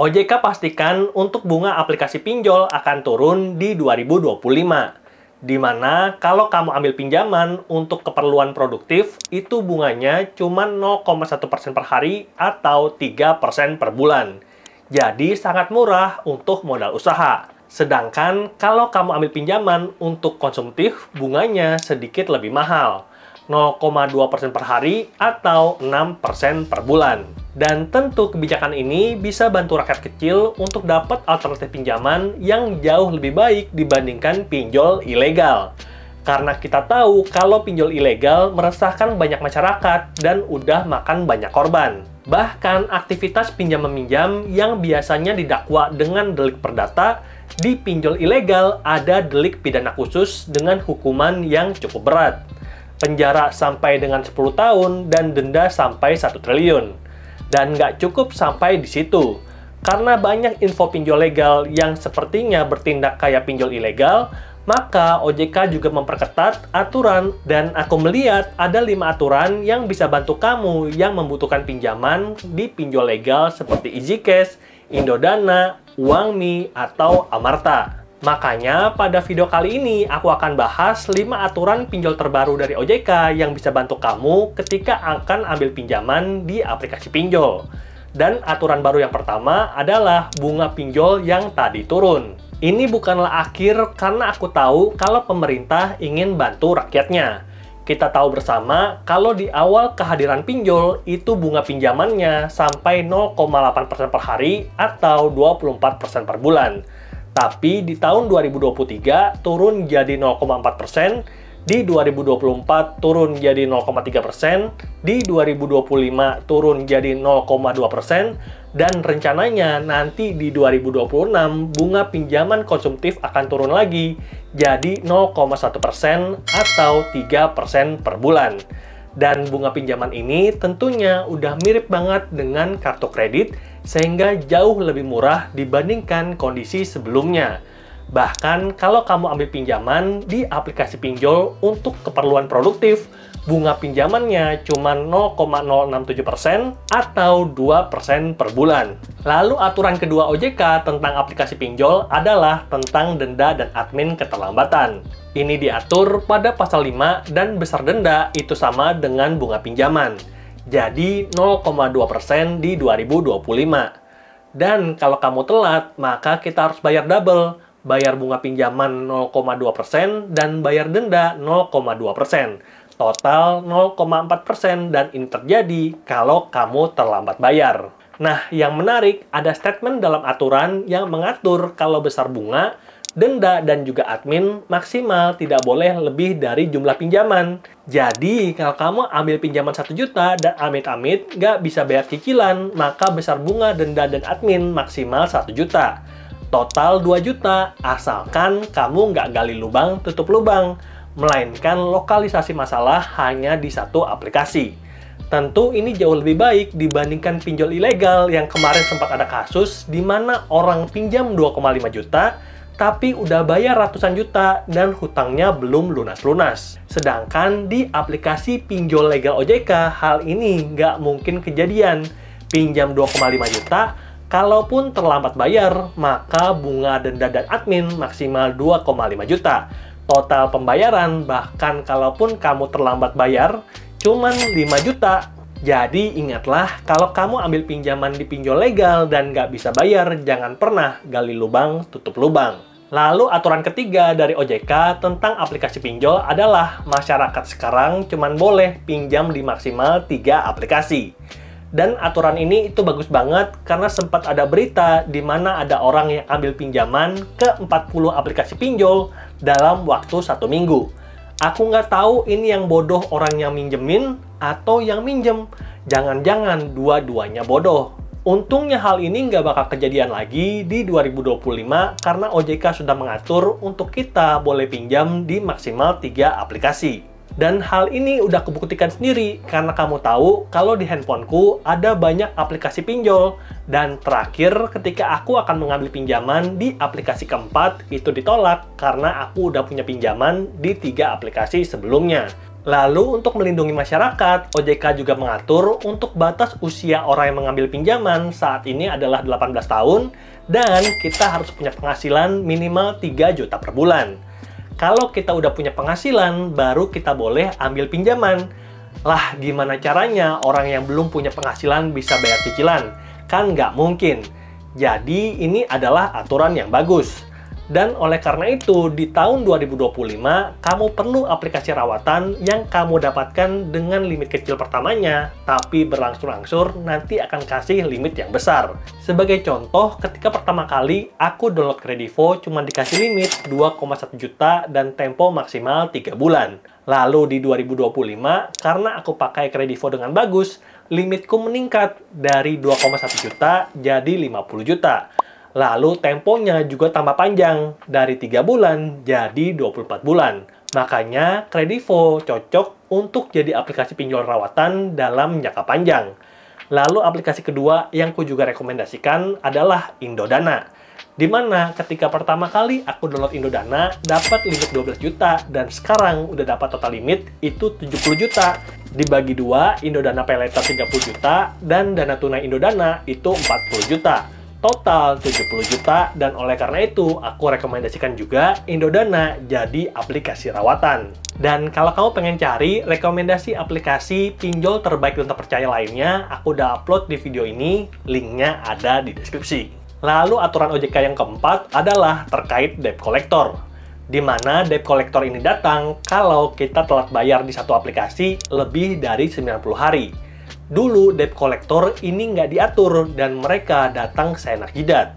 OJK pastikan untuk bunga aplikasi pinjol akan turun di 2025. Di mana kalau kamu ambil pinjaman untuk keperluan produktif, itu bunganya cuma 0,1% per hari atau 3% per bulan. Jadi sangat murah untuk modal usaha. Sedangkan kalau kamu ambil pinjaman untuk konsumtif, bunganya sedikit lebih mahal. 0,2% per hari atau 6% per bulan. Dan tentu kebijakan ini bisa bantu rakyat kecil untuk dapat alternatif pinjaman yang jauh lebih baik dibandingkan pinjol ilegal. Karena kita tahu kalau pinjol ilegal meresahkan banyak masyarakat dan udah makan banyak korban. Bahkan aktivitas pinjam-meminjam yang biasanya didakwa dengan delik perdata, di pinjol ilegal ada delik pidana khusus dengan hukuman yang cukup berat. Penjara sampai dengan 10 tahun dan denda sampai 1 triliun. Dan nggak cukup sampai di situ. Karena banyak info pinjol legal yang sepertinya bertindak kayak pinjol ilegal, maka OJK juga memperketat aturan dan aku melihat ada 5 aturan yang bisa bantu kamu yang membutuhkan pinjaman di pinjol legal seperti EasyCash, Indodana, Uangmi, atau Amarta. Makanya pada video kali ini aku akan bahas 5 aturan pinjol terbaru dari OJK yang bisa bantu kamu ketika akan ambil pinjaman di aplikasi pinjol. Dan aturan baru yang pertama adalah bunga pinjol yang tadi turun. Ini bukanlah akhir karena aku tahu kalau pemerintah ingin bantu rakyatnya. Kita tahu bersama kalau di awal kehadiran pinjol itu bunga pinjamannya sampai 0,8% per hari atau 24% per bulan. Tapi di tahun 2023 turun jadi 0,4%, di 2024 turun jadi 0,3%, di 2025 turun jadi 0,2%, dan rencananya nanti di 2026 bunga pinjaman konsumtif akan turun lagi jadi 0,1% atau 3% per bulan. Dan bunga pinjaman ini tentunya udah mirip banget dengan kartu kredit sehingga jauh lebih murah dibandingkan kondisi sebelumnya. Bahkan kalau kamu ambil pinjaman di aplikasi pinjol untuk keperluan produktif, bunga pinjamannya cuma 0,067% atau 2% per bulan. Lalu aturan kedua OJK tentang aplikasi pinjol adalah tentang denda dan admin keterlambatan. Ini diatur pada pasal 5 dan besar denda itu sama dengan bunga pinjaman. Jadi 0,2% di 2025. Dan kalau kamu telat, maka kita harus bayar double. Bayar bunga pinjaman 0,2% dan bayar denda 0,2%. Total 0,4% dan ini terjadi kalau kamu terlambat bayar. Nah, yang menarik ada statement dalam aturan yang mengatur kalau besar bunga, denda, dan juga admin maksimal tidak boleh lebih dari jumlah pinjaman. Jadi, kalau kamu ambil pinjaman 1 juta dan amit-amit nggak bisa bayar cicilan, maka besar bunga, denda, dan admin maksimal 1 juta. Total 2 juta, asalkan kamu nggak gali lubang, tutup lubang. Melainkan lokalisasi masalah hanya di satu aplikasi. Tentu ini jauh lebih baik dibandingkan pinjol ilegal yang kemarin sempat ada kasus di mana orang pinjam 2,5 juta, tapi udah bayar ratusan juta dan hutangnya belum lunas-lunas. Sedangkan di aplikasi pinjol legal OJK, hal ini nggak mungkin kejadian. Pinjam 2,5 juta, kalaupun terlambat bayar, maka bunga denda dan admin maksimal 2,5 juta. Total pembayaran, bahkan kalaupun kamu terlambat bayar, cuman 5 juta. Jadi ingatlah, kalau kamu ambil pinjaman di pinjol legal dan nggak bisa bayar, jangan pernah gali lubang, tutup lubang. Lalu aturan ketiga dari OJK tentang aplikasi pinjol adalah masyarakat sekarang cuman boleh pinjam di maksimal 3 aplikasi. Dan aturan ini itu bagus banget karena sempat ada berita di mana ada orang yang ambil pinjaman ke 40 aplikasi pinjol dalam waktu 1 minggu. Aku nggak tahu ini yang bodoh orang yang minjemin atau yang minjem. Jangan-jangan dua-duanya bodoh. Untungnya hal ini nggak bakal kejadian lagi di 2025 karena OJK sudah mengatur untuk kita boleh pinjam di maksimal 3 aplikasi. Dan hal ini udah kebuktikan sendiri karena kamu tahu kalau di handphoneku ada banyak aplikasi pinjol. Dan terakhir ketika aku akan mengambil pinjaman di aplikasi keempat itu ditolak karena aku udah punya pinjaman di 3 aplikasi sebelumnya. Lalu untuk melindungi masyarakat, OJK juga mengatur untuk batas usia orang yang mengambil pinjaman saat ini adalah 18 tahun dan kita harus punya penghasilan minimal 3 juta per bulan. Kalau kita udah punya penghasilan, baru kita boleh ambil pinjaman. Lah, gimana caranya orang yang belum punya penghasilan bisa bayar cicilan? Kan nggak mungkin. Jadi ini adalah aturan yang bagus. Dan oleh karena itu, di tahun 2025, kamu perlu aplikasi rawatan yang kamu dapatkan dengan limit kecil pertamanya, tapi berangsur-angsur nanti akan kasih limit yang besar. Sebagai contoh, ketika pertama kali aku download Kredivo cuma dikasih limit 2,1 juta dan tempo maksimal 3 bulan. Lalu di 2025, karena aku pakai Kredivo dengan bagus, limitku meningkat dari 2,1 juta jadi 50 juta. Lalu temponya juga tambah panjang, dari 3 bulan jadi 24 bulan. Makanya Kredivo cocok untuk jadi aplikasi pinjol rawatan dalam jangka panjang. Lalu aplikasi kedua yang ku juga rekomendasikan adalah Indodana. Dimana ketika pertama kali aku download Indodana, dapat limit 12 juta, dan sekarang udah dapat total limit itu 70 juta. Dibagi 2, Indodana Paylater 30 juta, dan dana tunai Indodana itu 40 juta. Total 70 juta, dan oleh karena itu aku rekomendasikan juga Indodana jadi aplikasi rawatan. Dan kalau kamu pengen cari rekomendasi aplikasi pinjol terbaik dan terpercaya lainnya, aku udah upload di video ini, linknya ada di deskripsi. Lalu aturan OJK yang keempat adalah terkait debt collector, di mana debt collector ini datang kalau kita telat bayar di satu aplikasi lebih dari 90 hari. Dulu debt collector ini nggak diatur dan mereka datang seenak jidat.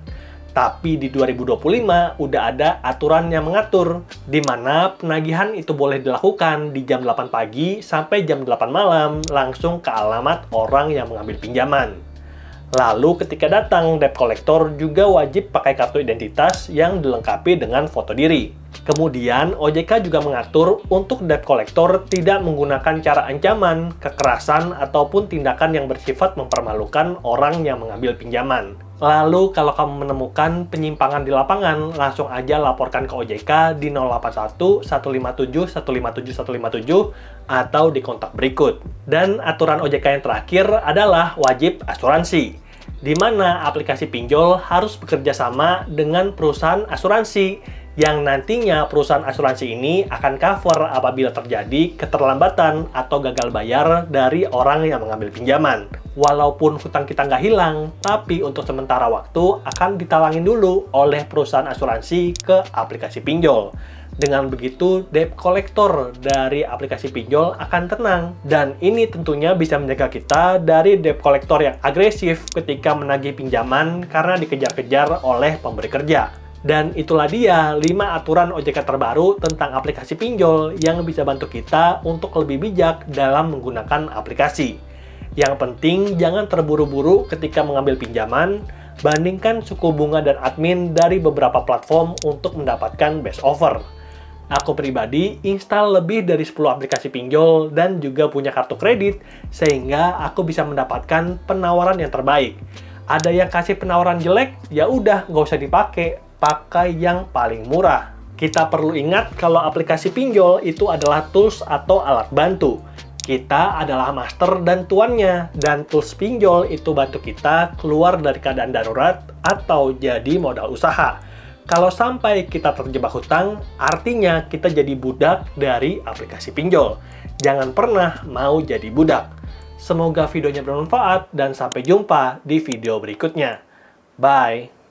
Tapi di 2025 udah ada aturan yang mengatur, di mana penagihan itu boleh dilakukan di jam 8 pagi sampai jam 8 malam langsung ke alamat orang yang mengambil pinjaman. Lalu ketika datang debt collector juga wajib pakai kartu identitas yang dilengkapi dengan foto diri. Kemudian OJK juga mengatur untuk debt collector tidak menggunakan cara ancaman, kekerasan, ataupun tindakan yang bersifat mempermalukan orang yang mengambil pinjaman. Lalu kalau kamu menemukan penyimpangan di lapangan, langsung aja laporkan ke OJK di 081 157 157 157 atau di kontak berikut. Dan aturan OJK yang terakhir adalah wajib asuransi, di mana aplikasi pinjol harus bekerja sama dengan perusahaan asuransi, yang nantinya perusahaan asuransi ini akan cover apabila terjadi keterlambatan atau gagal bayar dari orang yang mengambil pinjaman. Walaupun hutang kita nggak hilang, tapi untuk sementara waktu akan ditalangin dulu oleh perusahaan asuransi ke aplikasi pinjol. Dengan begitu, debt collector dari aplikasi pinjol akan tenang. Dan ini tentunya bisa menjaga kita dari debt collector yang agresif ketika menagih pinjaman karena dikejar-kejar oleh pemberi kerja. Dan itulah dia 5 aturan OJK terbaru tentang aplikasi pinjol yang bisa bantu kita untuk lebih bijak dalam menggunakan aplikasi. Yang penting jangan terburu-buru ketika mengambil pinjaman, bandingkan suku bunga dan admin dari beberapa platform untuk mendapatkan best offer. Aku pribadi install lebih dari 10 aplikasi pinjol dan juga punya kartu kredit, sehingga aku bisa mendapatkan penawaran yang terbaik. Ada yang kasih penawaran jelek, ya udah nggak usah dipakai. Pakai yang paling murah. Kita perlu ingat kalau aplikasi pinjol itu adalah tools atau alat bantu. Kita adalah master dan tuannya, dan tools pinjol itu bantu kita keluar dari keadaan darurat atau jadi modal usaha. Kalau sampai kita terjebak hutang, artinya kita jadi budak dari aplikasi pinjol. Jangan pernah mau jadi budak. Semoga videonya bermanfaat dan sampai jumpa di video berikutnya. Bye!